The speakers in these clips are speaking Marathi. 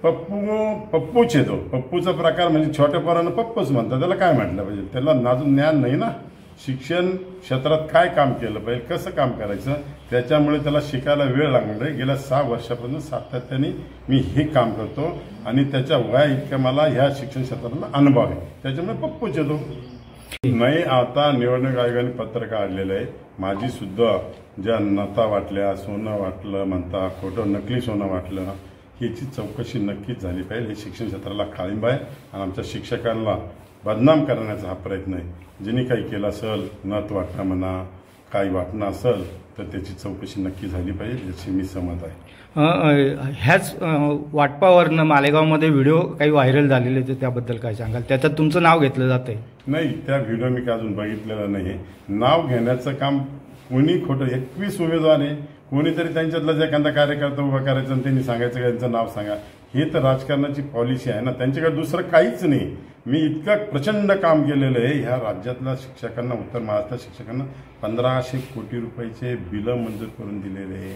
पप्पूच येतो. पप्पूचा प्रकार म्हणजे छोट्या पोरांना पप्पूच म्हणतात. त्याला काय म्हटलं पाहिजे? त्याला अजून ज्ञान नाही ना. शिक्षण क्षेत्रात काय काम केलं पाहिजे, कसं काम करायचं, त्याच्यामुळे त्याला शिकायला वेळ लागणार आहे. गेल्या 6 वर्षापासून सातत्याने मी हे काम करतो आणि त्याच्या वया इतक्या मला ह्या शिक्षण क्षेत्रातला अनुभव आहे. त्याच्यामुळे पप्पूच येतो. नाही, आता निवडणूक आयोगाने पत्र काढलेलं आहे. माझी सुद्धा ज्या नता वाटल्या, सोनं वाटलं म्हणता, खोटं नकली सोनं वाटलं, याची चौकशी नक्कीच झाली पाहिजे. हे शिक्षण क्षेत्राला काळिंब आहे आणि आमच्या शिक्षकांना बदनाम करण्याचा हा प्रयत्न आहे. ज्यांनी काही केलं असेल, नथ वाटणं म्हणा, काही वाटणं असेल, तर त्याची चौकशी नक्की झाली पाहिजे, याची मी सहमत आहे. ह्याच वाटपावरनं मालेगावमध्ये व्हिडिओ काही व्हायरल झालेले होते, त्याबद्दल काय सांगाल? त्याच्यात तुमचं नाव घेतलं जातंय? नाही, त्या व्हिडिओ मी काय अजून बघितलेलं नाही. नाव घेण्याचं काम कोणी खोटं, 21 उमेदवार आहे, कोणीतरी त्यांच्यातला जे एखादा कार्यकर्ता उभा करायचा आणि त्यांनी सांगायचं का यांचं नाव सांगा, हे तर राजकारणाची पॉलिसी आहे ना. त्यांच्याकडे दुसरं काहीच नाही. मी इतकं प्रचंड काम केलेलं आहे. ह्या राज्यातल्या शिक्षकांना, उत्तर महाराष्ट्र शिक्षकांना 1500 कोटी रुपयाचे बिलं मंजूर करून दिलेले आहे.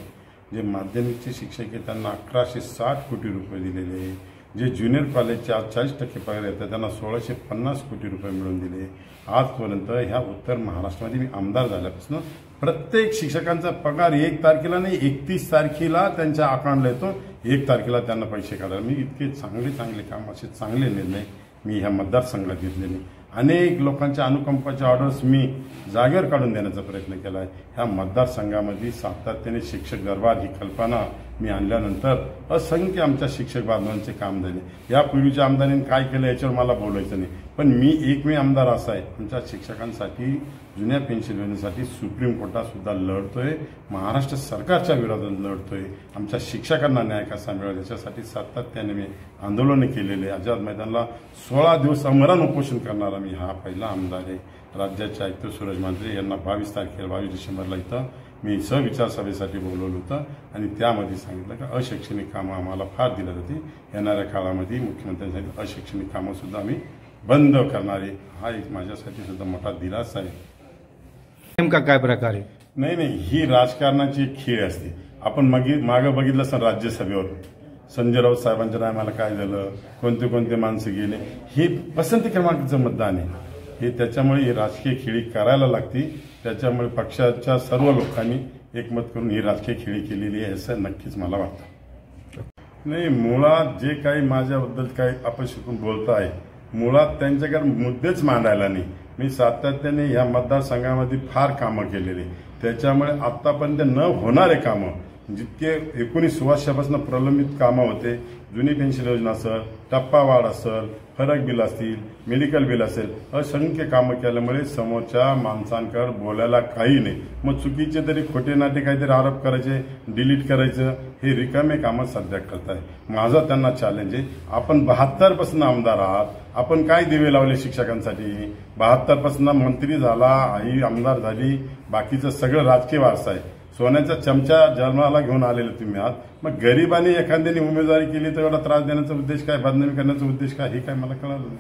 जे माध्यमिकचे शिक्षक आहेत त्यांना 1160 कोटी रुपये दिलेले आहे. जे ज्युनियर कॉलेजचे आज 40% पगार येतात त्यांना 1650 कोटी रुपये मिळवून दिले. आजपर्यंत ह्या उत्तर महाराष्ट्रामध्ये मी आमदार झाल्यापासून प्रत्येक शिक्षकांचा पगार 1 तारखेला नाही, 31 तारखेला त्यांच्या अकाउंटला येतो. 1 तारखेला त्यांना पैसे काढायला. मी इतके चांगले काम, असे चांगले निर्णय मी ह्या मतदारसंघात घेतलेले. अनेक लोकांच्या अनुकंपाच्या ऑर्डर्स मी जागेवर काढून देण्याचा प्रयत्न केला आहे. ह्या मतदारसंघामध्ये सातत्याने शिक्षक दरबार ही कल्पना मी आणल्यानंतर असंख्य आमच्या शिक्षक बांधवांचे काम झाले. यापूर्वीच्या आमदारांनी काय केलं याच्यावर मला बोलायचं नाही, पण मी एकमेव आमदार असा आहे आमच्या शिक्षकांसाठी जुन्या पेन्शन योजनेसाठी सुप्रीम कोर्टात सुद्धा लढतोय. महाराष्ट्र सरकारच्या विरोधात लढतोय. आमच्या शिक्षकांना न्याय कसा मिळेल याच्यासाठी सातत्याने मी आंदोलन केलेले. आझाद मैदानला 16 दिवस अमरण उपोषण करणारा मी हा पहिला आमदार आहे. राज्याचे आयुक्त सूरज मांढरे यांना 22 डिसेंबरला इथं मी सहविचार सभेसाठी बोलवलं होतं आणि त्यामध्ये सांगितलं की अशैक्षणिक कामं आम्हाला फार दिल्या जाते. येणाऱ्या काळामध्ये मुख्यमंत्र्यांसाठी अशैक्षणिक कामं सुद्धा आम्ही बंद करणारे. हा एक माझ्यासाठी सुद्धा मोठा दिलासा आहे. नेमका काय प्रकार आहे? नाही, ही राजकारणाची एक खेळ असते. आपण मागं बघितलं असं राज्यसभेवर संजय राऊत साहेबांच्या टायमाला काय झालं, कोणते माणसं गेले, हे पसंती क्रमांकाचं मतदान आहे. हे त्याच्यामुळे ही राजकीय खेळी करायला लागती. त्याच्यामुळे पक्षाच्या सर्व लोकांनी एकमत करून ही राजकीय खेळी केलेली आहे असं नक्कीच मला वाटतं. नाही, मुळात जे काही माझ्याबद्दल काही आपण शिकून बोलताय, मुळात त्यांच्याकडे मुद्देच मांडायला नाही. मी सातत्याने या मतदारसंघामध्ये फार कामं केलेली. त्याच्यामुळे आतापर्यंत न होणारे कामं जितके 19 वर्षापासून प्रलंबित कामं होते, जुनी पेन्शन योजना असेल, टप्पा वाढ असेल, फरक बिल असतील, मेडिकल बिल असेल, असंख्य कामं केल्यामुळे समोरच्या माणसांकडे बोलायला काही नाही. मग चुकीचे तरी खोटे नाटे काहीतरी आरोप करायचे, डिलीट करायचं, हे रिकामे कामं सध्या करताय. माझा त्यांना चॅलेंज आहे. आपण 72 पासून आमदार आहात. आपण काय दिवे लावले शिक्षकांसाठी? 72 पासून मंत्री झाला, आई आमदार झाली, बाकीचं सगळं राजकीय वारसा आहे. सोन्याचा चमचा जन्माला घेऊन आलेले तुम्ही आहात. मग गरिबांनी एखाद्याने उमेदवारी केली तर एवढा त्रास देण्याचा उद्देश काय, बदनामी करण्याचा उद्देश काय, हे काय मला कळालं नाही.